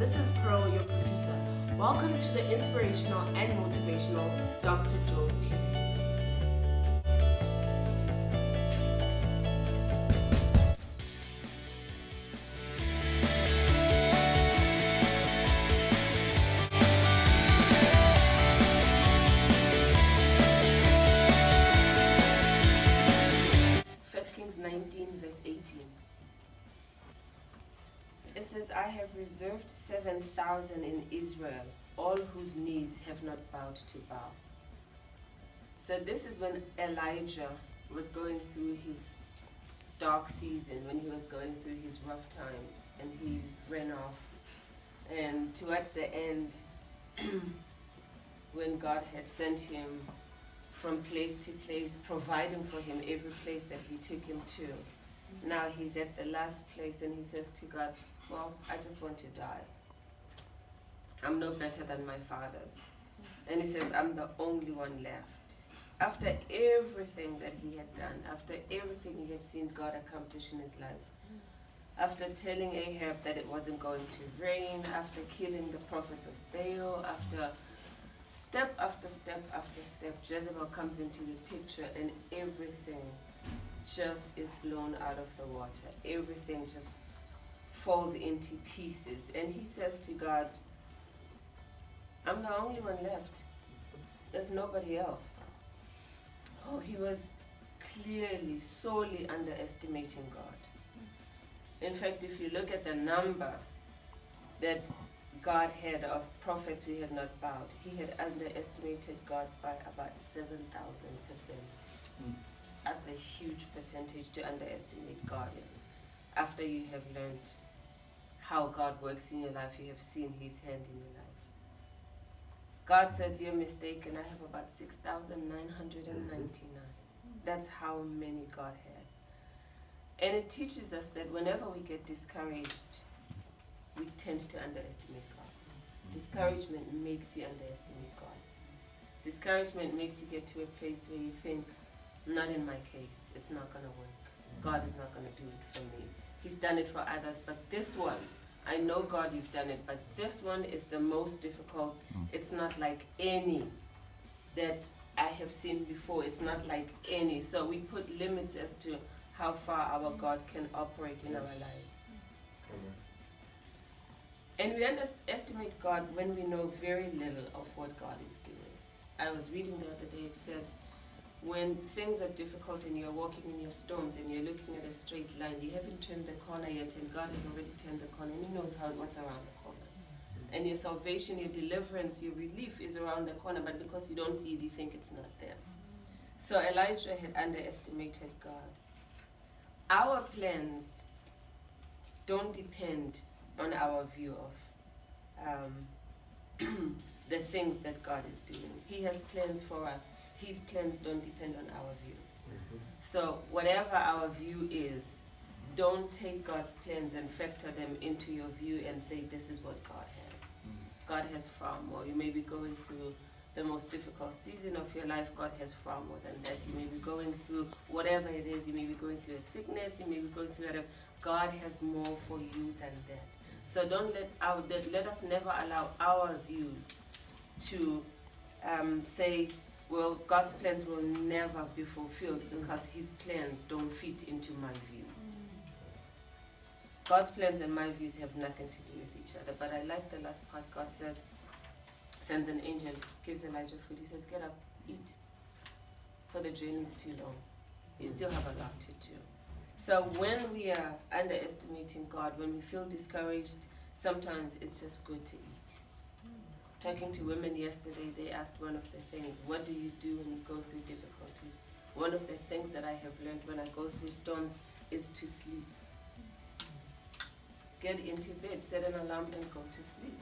This is Pearl, your producer. Welcome to the inspirational and motivational Dr. Joe TV. Kings 19 verse 18. It says, I have reserved 7,000 in Israel, all whose knees have not bowed to bow. So this is when Elijah was going through his dark season, when he was going through his rough time, and he ran off. And towards the end, when God had sent him from place to place, providing for him every place that he took him to. Now he's at the last place and he says to God, well, I just want to die. I'm no better than my fathers. And he says, I'm the only one left. After everything that he had done, after everything he had seen God accomplish in his life, after telling Ahab that it wasn't going to rain, after killing the prophets of Baal, after step after step after step, Jezebel comes into the picture and everything just is blown out of the water. Everything just falls into pieces. And he says to God, I'm the only one left. There's nobody else. Oh, he was clearly, sorely underestimating God. In fact, if you look at the number that God had of prophets who had not bowed, he had underestimated God by about 7,000%. That's a huge percentage to underestimate God in. After you have learned how God works in your life, you have seen his hand in your life. God says, you're mistaken, I have about 6,999. That's how many God had. And it teaches us that whenever we get discouraged, we tend to underestimate God. Discouragement makes you underestimate God. Discouragement makes you get to a place where you think, not in my case, it's not going to work. God is not going to do it for me. He's done it for others, but this one, I know God, you've done it, but this one is the most difficult. It's not like any that I have seen before. It's not like any. So we put limits as to how far our God can operate in our lives. And we underestimate God when we know very little of what God is doing. I was reading the other day, it says, when things are difficult and you're walking in your storms and you're looking at a straight line, you haven't turned the corner yet and God has already turned the corner and he knows what's around the corner. And your salvation, your deliverance, your relief is around the corner, but because you don't see it, you think it's not there. So Elijah had underestimated God. Our plans don't depend on our view of the things that God is doing. He has plans for us. His plans don't depend on our view. So whatever our view is, don't take God's plans and factor them into your view and say this is what God has. God has far more. You may be going through the most difficult season of your life. God has far more than that. You may be going through whatever it is. You may be going through a sickness. You may be going through whatever. God has more for you than that. So don't let us never allow our views to say, well, God's plans will never be fulfilled because his plans don't fit into my views. God's plans and my views have nothing to do with each other. But I like the last part. God says, sends an angel, gives Elijah food. He says, get up, eat, for the journey is too long. You still have a lot to do. So when we are underestimating God, when we feel discouraged, sometimes it's just good to eat. Talking to women yesterday, they asked one of the things, what do you do when you go through difficulties? One of the things that I have learned when I go through storms is to sleep. Get into bed, set an alarm and go to sleep.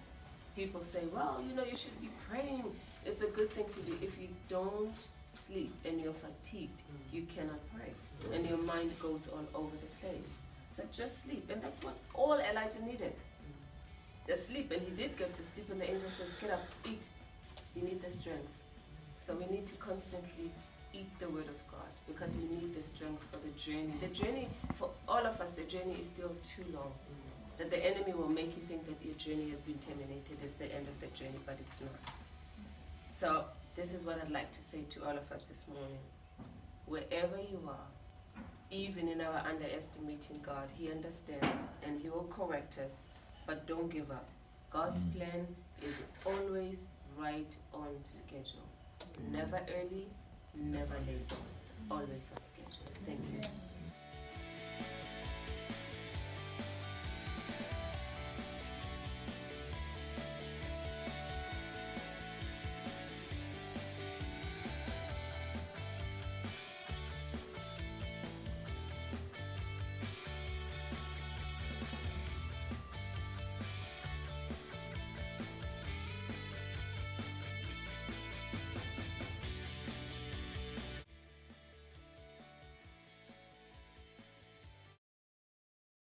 People say, well, you should be praying. It's a good thing to do. If you don't sleep and you're fatigued, you cannot pray. And your mind goes all over the place. So just sleep. And that's what all Elijah needed. The sleep, and he did get the sleep, and the angel says, get up, eat. You need the strength. So we need to constantly eat the word of God because we need the strength for the journey. The journey, for all of us, the journey is still too long. That the enemy will make you think that your journey has been terminated, it's the end of the journey, but it's not. So this is what I'd like to say to all of us this morning. Wherever you are, even in our underestimating God, He understands and He will correct us, but don't give up. God's plan is always right on schedule. Never early, never late, always on schedule. Thank you.